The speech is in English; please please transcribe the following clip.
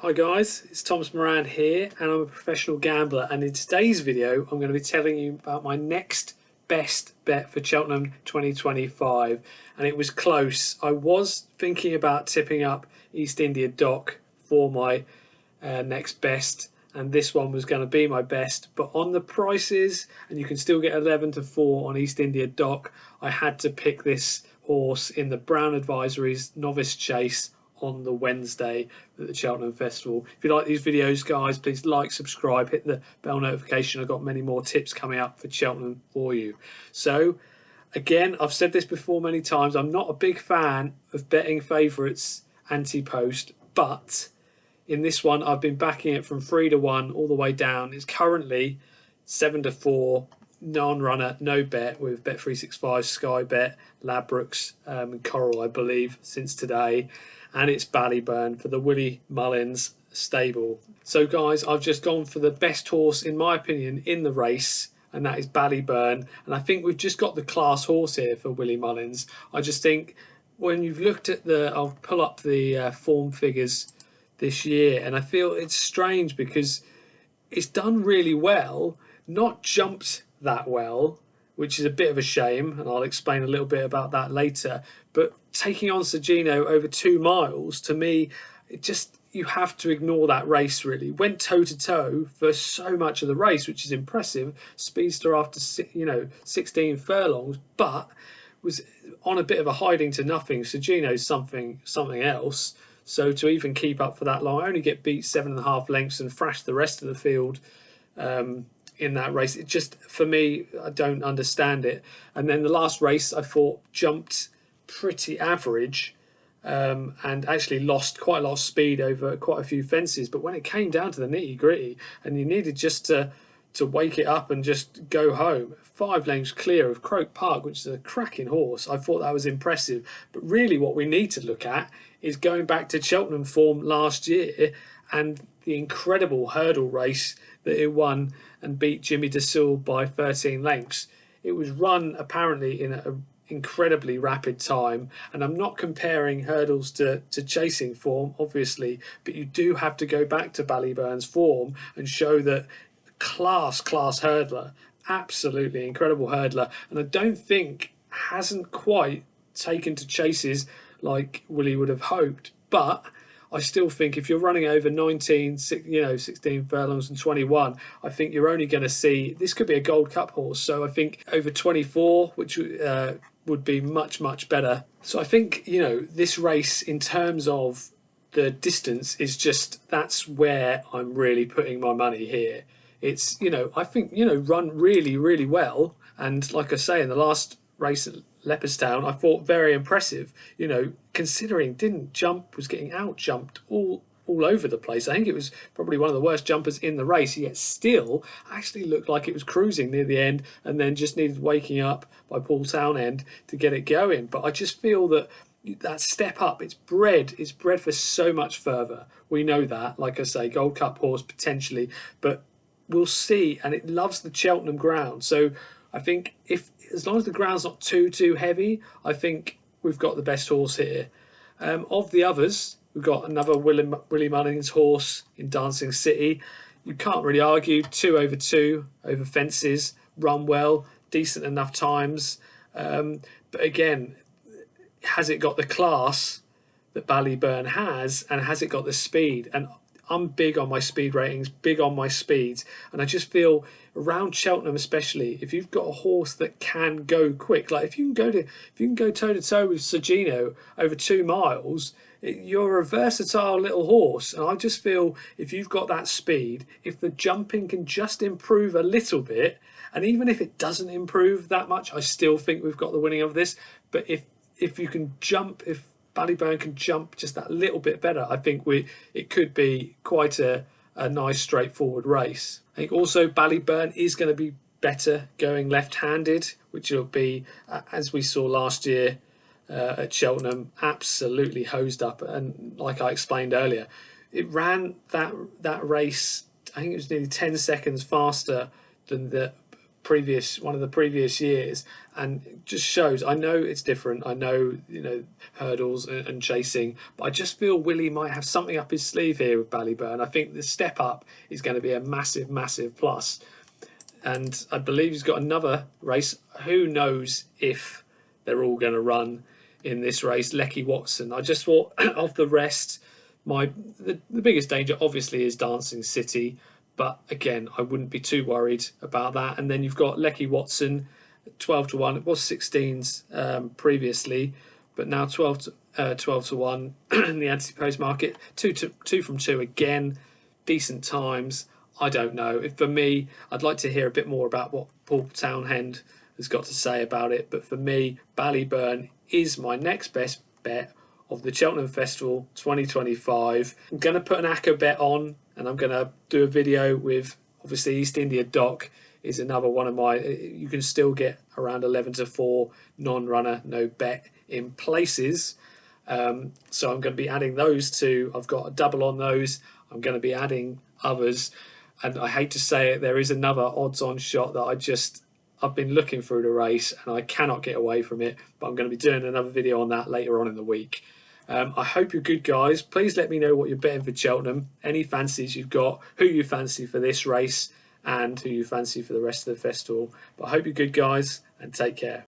Hi guys, it's Thomas Moran here and I'm a professional gambler, and in today's video I'm going to be telling you about my next best bet for Cheltenham 2025, and it was close. I was thinking about tipping up East India Dock for my next best, and this one was going to be my best, but on the prices, and you can still get 11 to 4 on East India Dock, I had to pick this horse in the Brown Advisory's Novice Chase on the Wednesday at the Cheltenham Festival. If you like these videos, guys, please like, subscribe, hit the bell notification. I've got many more tips coming up for Cheltenham for you. So again, I've said this before many times, I'm not a big fan of betting favourites anti-post, but in this one I've been backing it from 3 to 1 all the way down. It's currently 7 to 4 non-runner, no bet, with Bet365, Sky Bet, Ladbrokes and Coral, I believe, since today. And it's Ballyburn for the Willie Mullins stable. So guys, I've just gone for the best horse in my opinion in the race, and that is Ballyburn, and I think we've just got the class horse here for Willie Mullins. I just think when you've looked at I'll pull up the form figures this year, and I feel it's strange because it's done really well, not jumped that well, which is a bit of a shame, and I'll explain a little bit about that later. But taking on Sergino over 2 miles, to me, you have to ignore that race really. Went toe to toe for so much of the race, which is impressive. Speedster after 16 furlongs, but was on a bit of a hiding to nothing. Sergino's something else. So to even keep up for that long, only get beat 7.5 lengths and thrash the rest of the field in that race. It just, for me, I don't understand it. And then the last race I thought jumped pretty average, and actually lost quite a lot of speed over quite a few fences. But when it came down to the nitty gritty and you needed just to wake it up and just go home, 5 lengths clear of Croke Park, which is a cracking horse, I thought that was impressive. But really what we need to look at is going back to Cheltenham form last year and the incredible hurdle race that it won and beat Jimmy DeSille by 13 lengths. It was run apparently in an incredibly rapid time, and I'm not comparing hurdles to chasing form, obviously, but you do have to go back to Ballyburn's form and show that class hurdler, absolutely incredible hurdler, and I don't think hasn't quite taken to chases like Willie would have hoped. But I still think if you're running over 16 furlongs and 21, I think you're only going to see, this could be a Gold Cup horse. So I think over 24, which would be much better. So I think, this race in terms of the distance is just, that's where I'm really putting my money here. It's, I think, run really well. And like I say, in the last race at Leopardstown, I thought very impressive, considering didn't jump, was getting out jumped all over the place. I think it was probably one of the worst jumpers in the race, yet still actually looked like it was cruising near the end, and then just needed waking up by Paul Townend to get it going. But I just feel that step up, it's bred for so much further. We know that, like I say, Gold Cup horse potentially, but we'll see. And it loves the Cheltenham ground, so I think as long as the ground's not too heavy, I think we've got the best horse here. Of the others, we've got another Willie Mullins horse in Dancing City. You can't really argue, 2 over 2 over fences, run well, decent enough times. But again, has it got the class that Ballyburn has, and has it got the speed? And I'm big on my speed ratings, big on my speeds, and I just feel around Cheltenham especially, if you've got a horse that can go quick, like if you can go toe to toe with Sergino over 2 miles, you're a versatile little horse. And I just feel if you've got that speed, if the jumping can just improve a little bit, and even if it doesn't improve that much, I still think we've got the winning of this. But if you can jump, if Ballyburn can jump just that little bit better, I think it could be quite a nice straightforward race. I think also Ballyburn is going to be better going left-handed, which will be, as we saw last year at Cheltenham, absolutely hosed up. And like I explained earlier, it ran that race, I think it was nearly 10 seconds faster than the one of the previous years, and it just shows. I know it's different. I know, you know, hurdles and chasing, but I just feel Willie might have something up his sleeve here with Ballyburn. I think the step up is going to be a massive, massive plus. And I believe he's got another race. Who knows if they're all going to run in this race? Lecky Watson. I just thought of the rest, the biggest danger obviously is Dancing City, but again, I wouldn't be too worried about that. And then you've got Lecky Watson, 12 to 1. It was 16s previously, but now 12 to 1 in the anti-post market. 2 from 2 again, decent times. I don't know. If for me, I'd like to hear a bit more about what Paul Townend has got to say about it. But for me, Ballyburn is my next best bet of the Cheltenham Festival 2025. I'm going to put an acca bet on, and I'm going to do a video with, obviously, East India Dock is another one of my. You can still get around 11 to 4 non-runner, no bet in places. So I'm going to be adding those two. I've got a double on those. I'm going to be adding others. And I hate to say it, there is another odds-on shot that I've been looking through the race and I cannot get away from it. But I'm going to be doing another video on that later on in the week. I hope you're good, guys. Please let me know what you're betting for Cheltenham. Any fancies you've got, who you fancy for this race, and who you fancy for the rest of the festival. But I hope you're good, guys, and take care.